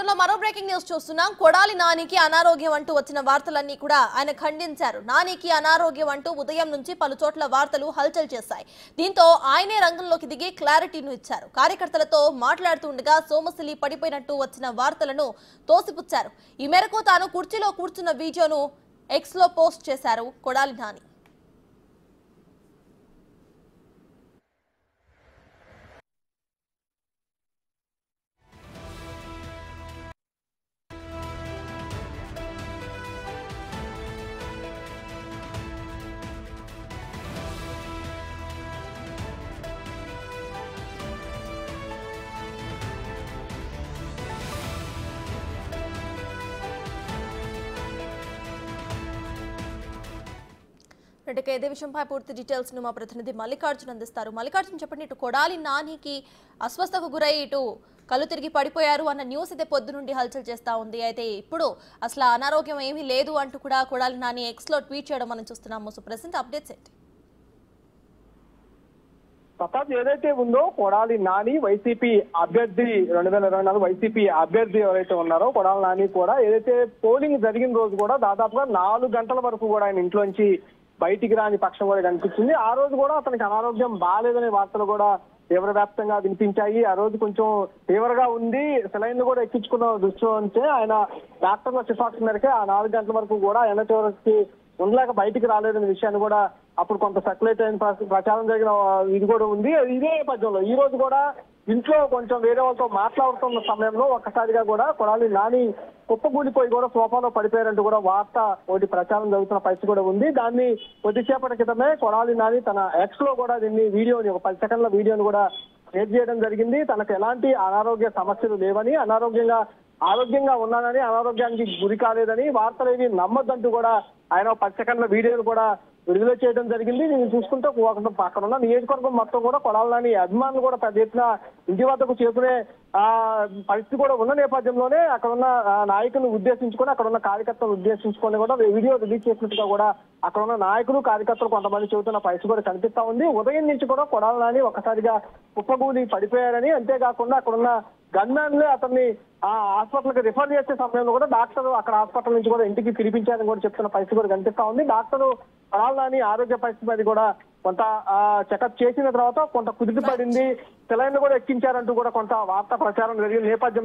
నేపథ్యంలో మరో breaking news చూస్తున్నాం. కొడాలి నానికి అనారోగ్యం అంటూ వచ్చిన వార్తలన్నీ కూడా ఆయన ఖండించారు. నానికి అనారోగ్యం అంటూ ఉదయం నుంచి పలు చోట్ల వార్తలు హల్చల్ చేశాయి. దీంతో ఆయనే రంగంలోకి దిగి క్లారిటీను ఇచ్చారు. కార్యకర్తలతో మాట్లాడుతూ ఉండగా సోమశిలి పడిపోయినట్టు వచ్చిన వార్తలను తోసిపుచ్చారు. ఈ మేరకు తాను కుర్చీలో కూర్చున్న వీడియోను ఎక్స్ లో పోస్ట్ చేశారు కొడాలి నాని. ఇదే విషయంపై పూర్తి డీటెయిల్స్ ను మా ప్రతినిధి మల్లికార్జున్ అందిస్తారు. మల్లికార్జున్, చెప్పండి, ఇటు కొడాలి నానికి అస్వస్థకు గురై ఇటు కళ్ళు తిరిగి పడిపోయారు అన్న న్యూస్ అయితే పొద్దు నుండి హల్చల్ చేస్తా ఉంది. అయితే ఇప్పుడు అసలు అనారోగ్యం ఏమీ లేదు అంటూ కూడా కొడాలి నాని ఎక్స్ లో ట్వీట్ చేయడం మనం చూస్తున్నాము. సో ప్రెసెంట్ అప్డేట్స్ ఏంటి? ప్రతాప్, ఏదైతే ఉందో కొడాలి నాని వైసీపీ అభ్యర్థి 2024 వైసీపీ అభ్యర్థి ఎవరైతే ఉన్నారో కొడాలి నాని కూడా ఏదైతే పోలింగ్ జరిగిన రోజు కూడా దాదాపుగా 4 గంటల వరకు కూడా ఆయన ఇంట్లోంచి బయటికి రాని పక్షం కూడా కనిపించింది. ఆ రోజు కూడా అతనికి అనారోగ్యం బాగాలేదనే వార్తలు కూడా తీవ్ర వ్యాప్తంగా వినిపించాయి. ఆ రోజు కొంచెం తీవ్రంగా ఉంది, సెలైన్ కూడా ఎక్కించుకున్న దృష్టిలో ఉంటే ఆయన డాక్టర్ల సిఫార్సు మేరకే ఆ 4 గంటల వరకు కూడా ఎండ చివరికి ఉండలేక బయటికి రాలేదనే విషయాన్ని కూడా అప్పుడు కొంత సర్క్యులేట్ అయిన ప్రచారం జరిగిన ఇది కూడా ఉంది. ఇదే నేపథ్యంలో ఈ రోజు కూడా ఇంట్లో కొంచెం వేరే వాళ్ళతో మాట్లాడుతున్న సమయంలో ఒక్కసారిగా కూడా కొడాలి నాని కుప్పగూలిపోయి కూడా సోఫాలో పడిపోయారంటూ కూడా వార్త ఒకటి ప్రచారం జరుగుతున్న పరిస్థితి కూడా ఉంది. దాన్ని కొద్దిసేపటి క్రితమే కొడాలి నాని తన ఎక్స్ లో కూడా దీన్ని వీడియోని ఒక 10 సెకండ్ల వీడియోని కూడా షేర్ చేయడం జరిగింది. తనకు ఎలాంటి అనారోగ్య సమస్యలు లేవని, ఆరోగ్యంగా ఉన్నానని, అనారోగ్యానికి గురి కాలేదని, వార్తలు ఏవి నమ్మొద్దంటూ కూడా ఆయన 10 సెకండ్ల వీడియోను కూడా విడుదల చేయడం జరిగింది. నేను చూసుకుంటే అక్కడ ఉన్న నియోజకవర్గం మొత్తం కూడా కొడాలి నాని అభిమానులు కూడా పెద్ద ఎత్తున ఇంటి వద్దకు చేరుకునే పరిస్థితి కూడా ఉన్న నేపథ్యంలోనే అక్కడ ఉన్న నాయకులను ఉద్దేశించుకొని, అక్కడ ఉన్న కార్యకర్తలను ఉద్దేశించుకొని కూడా వీడియో రిలీజ్ చేసినట్టుగా కూడా అక్కడ ఉన్న నాయకులు కార్యకర్తలు కొంతమంది చెబుతున్న పరిస్థితి కూడా కనిపిస్తా ఉంది. ఉదయం నుంచి కూడా కొడాలి నాని ఒక్కసారిగా కుప్పగూలి పడిపోయారని, అంతేకాకుండా అక్కడ ఉన్న గన్మ్యాన్లే అతన్ని ఆ హాస్పిటల్కి రిఫర్ చేసే సమయంలో కూడా డాక్టర్ అక్కడ హాస్పిటల్ నుంచి కూడా ఇంటికి పిలిపించారని కూడా చెప్తున్న పరిస్థితి కూడా కనిపిస్తా ఉంది. డాక్టర్ కొడాలి నాని ఆరోగ్య పరిస్థితి అది కూడా కొంత చెకప్ చేసిన తర్వాత కొంత కుదిరి పడింది, సెలైన్ కూడా ఎక్కించారంటూ కూడా కొంత వార్తా ప్రచారం జరిగిన నేపథ్యంలో